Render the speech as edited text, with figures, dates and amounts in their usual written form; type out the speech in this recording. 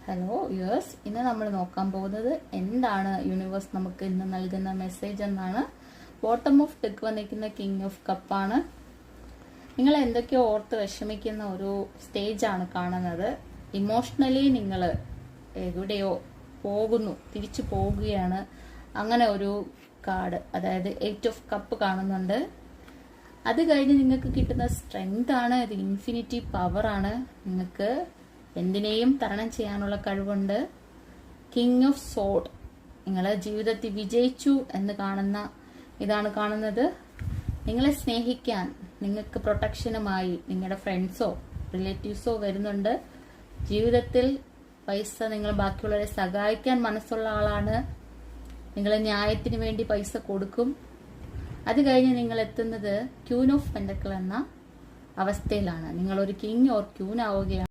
Hello yours, ഇന്ന് നമ്മൾ നോക്കാൻ പോകുന്നത് എന്താണ് യൂണിവേഴ്സ് നമുക്ക് ഇന്ന് നൽകുന്ന മെസ്സേജ് എന്നാണ്. ബോട്ടം ഓഫ് ഡെക്ക് വന്നിരിക്കുന്ന കിങ് ഓഫ് കപ്പാണ്. നിങ്ങൾ എന്തൊക്കെയോ ഓർത്ത് വിഷമിക്കുന്ന ഒരു സ്റ്റേജാണ് കാണുന്നത്. ഇമോഷണലി നിങ്ങൾ എവിടെയോ പോകുന്നു, തിരിച്ചു പോകുകയാണ്. അങ്ങനെ ഒരു കാർഡ്, അതായത് 8 ഓഫ് കപ്പ് കാണുന്നുണ്ട്. അത് കഴിഞ്ഞ് നിങ്ങൾക്ക് കിട്ടുന്ന സ്ട്രെങ്ത് ആണ്, ഇത് ഇൻഫിനിറ്റി പവർ ആണ്. നിങ്ങൾക്ക് എന്തിനേയും തരണം ചെയ്യാനുള്ള കഴിവുണ്ട്. കിങ് ഓഫ് സോഡ്, നിങ്ങൾ ജീവിതത്തിൽ വിജയിച്ചു എന്ന് കാണുന്ന ഇതാണ് കാണുന്നത്. നിങ്ങളെ സ്നേഹിക്കാൻ, നിങ്ങൾക്ക് പ്രൊട്ടക്ഷനുമായി നിങ്ങളുടെ ഫ്രണ്ട്സോ റിലേറ്റീവ്സോ വരുന്നുണ്ട്. ജീവിതത്തിൽ പൈസ, നിങ്ങൾ ബാക്കിയുള്ളവരെ സഹായിക്കാൻ മനസ്സുള്ള ആളാണ്. നിങ്ങൾ ന്യായത്തിന് വേണ്ടി പൈസ കൊടുക്കും. അത് കഴിഞ്ഞ് നിങ്ങൾ എത്തുന്നത് ക്യൂൻ ഓഫ് പെൻഡക്കിൾ എന്ന അവസ്ഥയിലാണ്. നിങ്ങളൊരു കിങ് ഓർ ക്യൂൻ ആവുകയാണ്.